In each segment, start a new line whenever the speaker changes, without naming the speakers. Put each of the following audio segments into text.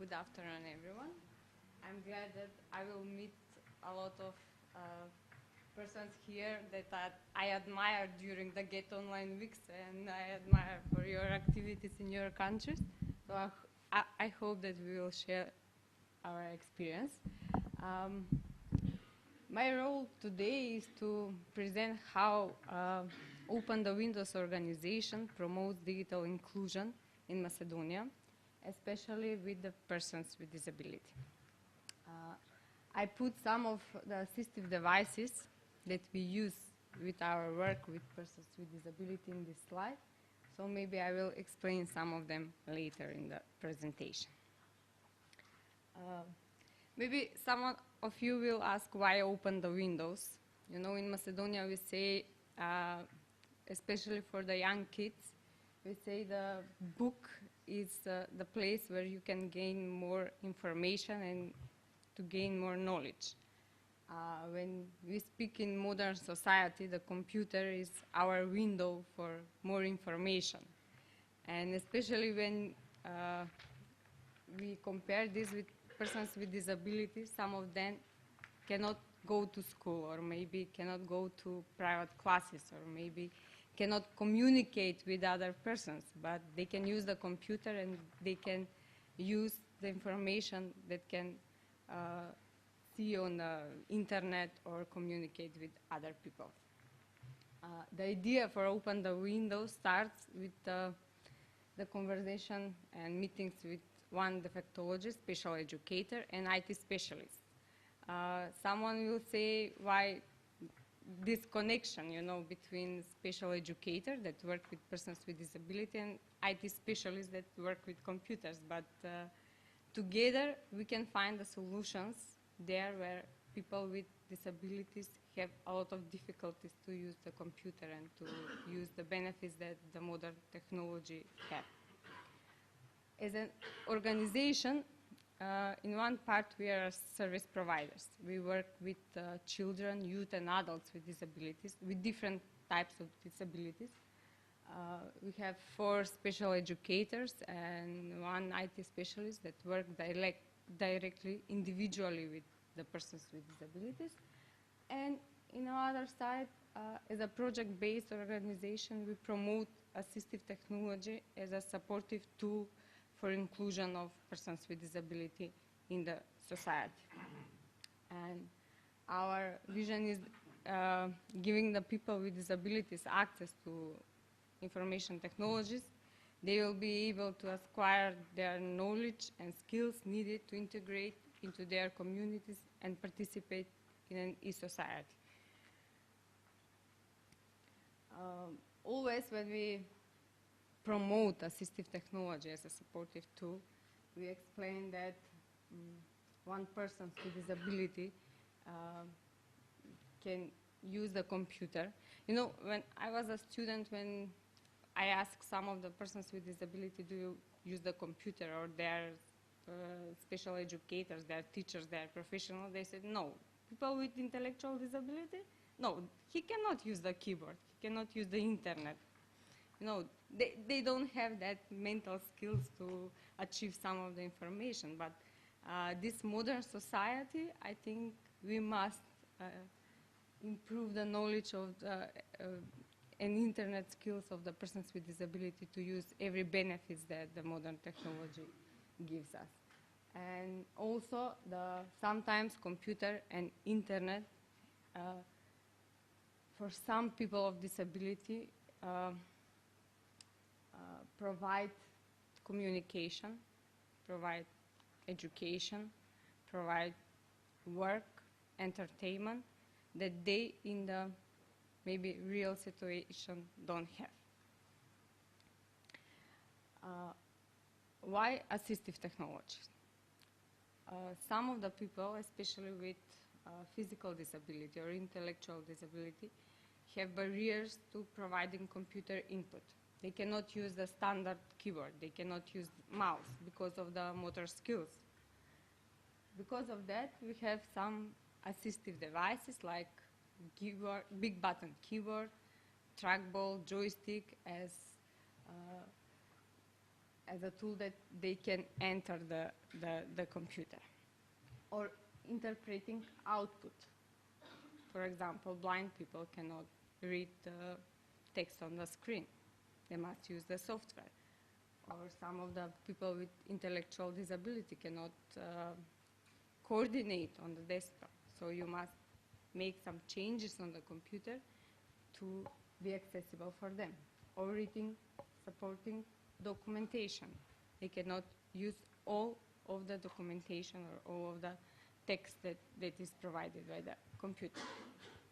Good afternoon, everyone. I'm glad that I will meet a lot of persons here that I admire during the Get Online weeks, and I admire for your activities in your countries. So I hope that we will share our experience. My role today is to present how Open the Windows organization promotes digital inclusion in Macedonia, especially with the persons with disability. I put some of the assistive devices that we use with our work with persons with disability in this slide, so maybe I will explain some of them later in the presentation. Maybe some of you will ask why open the windows. You know, in Macedonia we say, especially for the young kids, we say the book is the place where you can gain more information and to gain more knowledge. When we speak in modern society, the computer is our window for more information. And especially when we compare this with persons with disabilities, some of them cannot go to school, or maybe cannot go to private classes, or maybe cannot communicate with other persons, but they can use the computer and they can use the information that can see on the internet or communicate with other people. The idea for Open the Windows starts with the conversation and meetings with one defectologist, special educator, and IT specialist. Someone will say why this connection, you know, between special educator that work with persons with disability and IT specialists that work with computers, but together we can find the solutions there where people with disabilities have a lot of difficulties to use the computer and to use the benefits that the modern technology have. As an organization, in one part we are service providers. We work with children, youth and adults with disabilities, with different types of disabilities. We have 4 special educators and 1 IT specialist that work directly, individually with the persons with disabilities. And in the other side, as a project-based organization, we promote assistive technology as a supportive tool for inclusion of persons with disability in the society. And our vision is giving the people with disabilities access to information technologies. They will be able to acquire their knowledge and skills needed to integrate into their communities and participate in an e-society. Always when we promote assistive technology as a supportive tool, we explain that one person with disability can use the computer. You know, when I was a student, when I asked some of the persons with disability, do you use the computer, or their special educators, their teachers, their professionals, they said no. People with intellectual disability, no, he cannot use the keyboard, he cannot use the internet. You know, they don't have that mental skills to achieve some of the information, but this modern society, I think we must improve the knowledge of the, and internet skills of the persons with disability to use every benefits that the modern technology gives us. And also, sometimes computer and internet, for some people of disability, provide communication, provide education, provide work, entertainment that they in the maybe real situation don't have. Why assistive technologies? Some of the people, especially with physical disability or intellectual disability, have barriers to providing computer input. They cannot use the standard keyboard. They cannot use mouse because of the motor skills. Because of that, we have some assistive devices like keyboard, big button keyboard, trackball, joystick as as a tool that they can enter the computer. Or interpreting output. For example, blind people cannot read the text on the screen. They must use the software. Or some of the people with intellectual disability cannot coordinate on the desktop. So you must make some changes on the computer to be accessible for them. Or reading, supporting documentation. They cannot use all of the documentation or all of the text that is provided by the computer.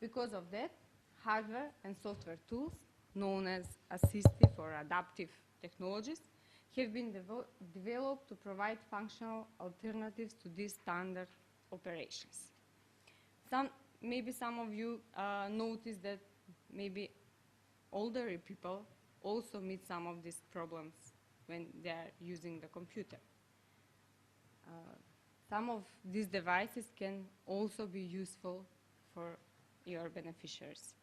Because of that, hardware and software tools, known as assistive or adaptive technologies, have been developed to provide functional alternatives to these standard operations. Maybe some of you notice that maybe older people also meet some of these problems when they are using the computer. Some of these devices can also be useful for your beneficiaries.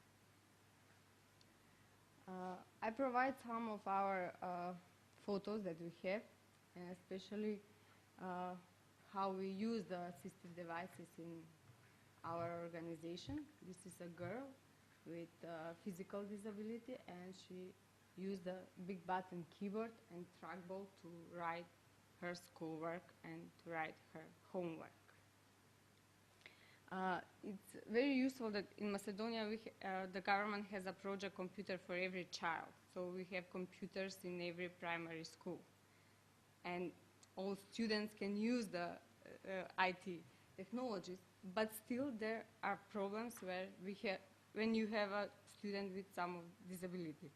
I provide some of our photos that we have, and especially how we use the assistive devices in our organization. This is a girl with physical disability, and she used the big button keyboard and trackball to write her schoolwork and to write her homework. It's very useful that in Macedonia the government has a project computer for every child. So we have computers in every primary school. And all students can use the IT technologies, but still there are problems where when you have a student with some disability.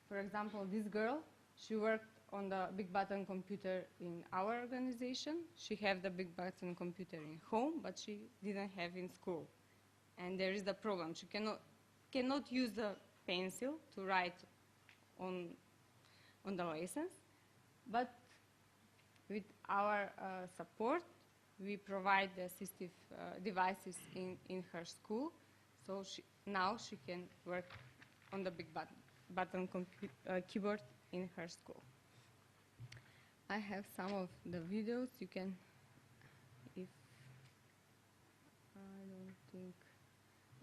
For example, this girl, she worked on the big button computer in our organization. She had the big button computer in home, but she didn't have in school. And there is the problem. She cannot use the pencil to write on the lessons. But with our support, we provide the assistive devices in her school. So now she can work on the big button keyboard in her school. I have some of the videos. You can, if I don't think,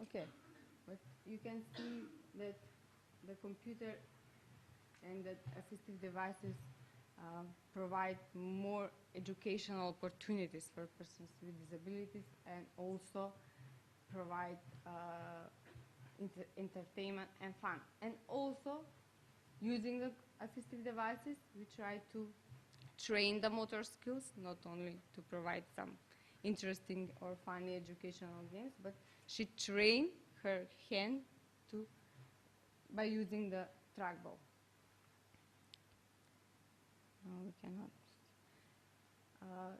okay, but you can see that the computer and the assistive devices provide more educational opportunities for persons with disabilities, and also provide entertainment and fun. And also, using the assistive devices, we try to train the motor skills, not only to provide some interesting or funny educational games, but she trained her hand by using the trackball. No, we cannot.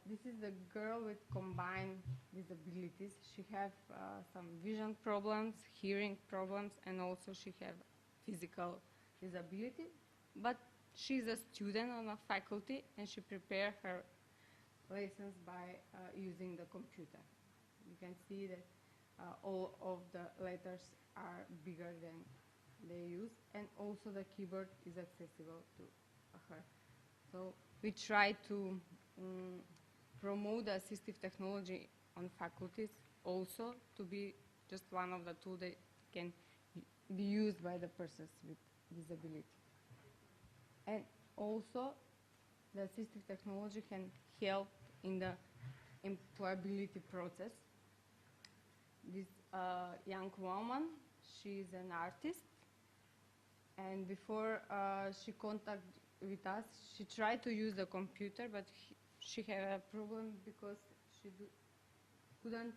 This is the girl with combined disabilities. She has some vision problems, hearing problems, and also she has physical disability. But she's a student on a faculty, and she prepares her lessons by using the computer. You can see that all of the letters are bigger than they use, and also the keyboard is accessible to her. So we try to promote the assistive technology on faculties also to be just one of the tools that can be used by the persons with disability. And also, the assistive technology can help in the employability process. This young woman, she is an artist, and before she contacted with us, she tried to use the computer, but she had a problem because she couldn't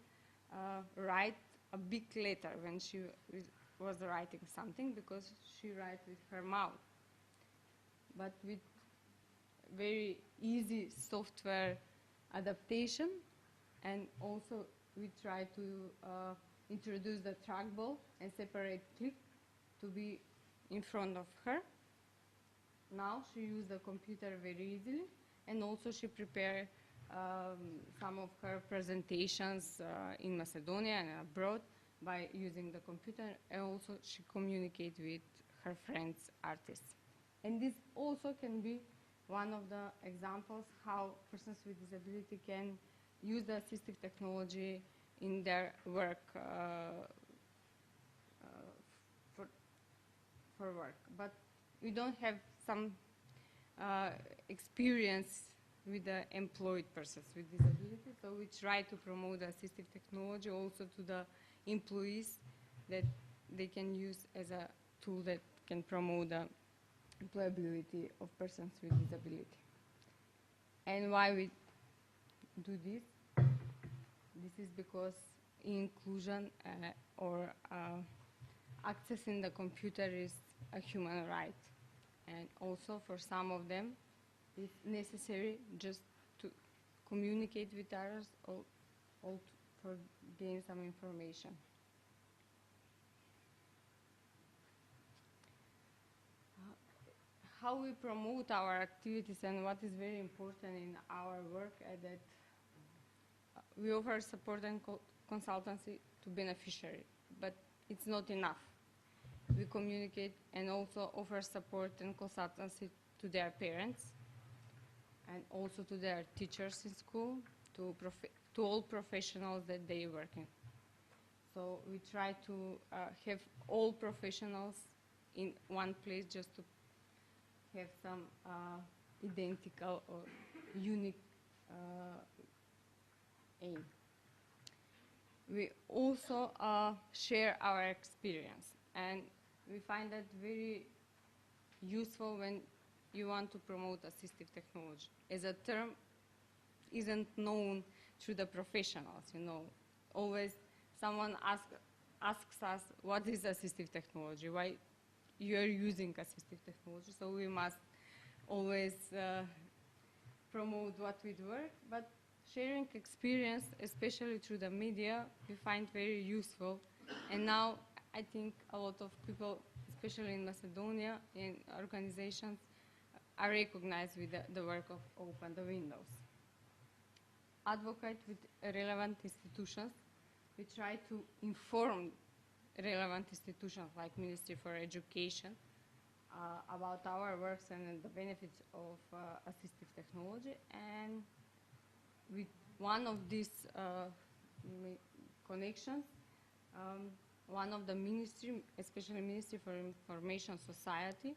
write a big letter when she was writing something, because she writes with her mouth. But with very easy software adaptation, and also we try to introduce the trackball and separate click to be in front of her. Now she uses the computer very easily, and also she prepared some of her presentations in Macedonia and abroad by using the computer, and also she communicates with her friends, artists. And this also can be one of the examples how persons with disability can use the assistive technology in their work for work. But we don't have some experience with the employed persons with disability, so we try to promote the assistive technology also to the employees that they can use as a tool that can promote the employability of persons with disability. And why we do this? This is because inclusion or accessing the computer is a human right. And also for some of them, it's necessary just to communicate with others or for gain some information. How we promote our activities and what is very important in our work is that we offer support and consultancy to beneficiaries, but it's not enough. We communicate and also offer support and consultancy to their parents and also to their teachers in school, to all professionals that they work in. So we try to have all professionals in one place just to have some identical or unique aim. We also share our experience, and we find that very useful when you want to promote assistive technology. As a term isn't known through the professionals, you know. Always someone asks us, what is assistive technology? Why you are using assistive technology? So we must always promote what we do, but sharing experience, especially through the media, we find very useful. And now I think a lot of people, especially in Macedonia, in organizations, are recognized with the work of Open the Windows. Advocate with relevant institutions. We try to inform relevant institutions like Ministry for Education about our works and the benefits of assistive technology. And with one of these connections, one of the ministry, especially Ministry for Information Society,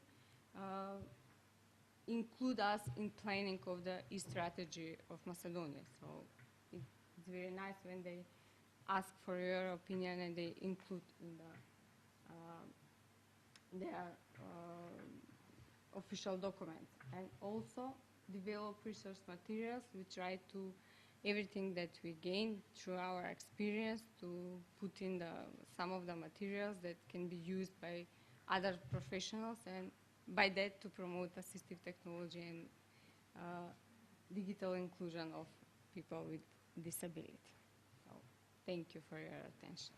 include us in planning of the e-strategy of Macedonia. So it's very nice when they ask for your opinion and they include in their official documents. And also develop resource materials. We try to everything that we gain through our experience to put in some of the materials that can be used by other professionals, and by that to promote assistive technology and digital inclusion of people with disability. So thank you for your attention.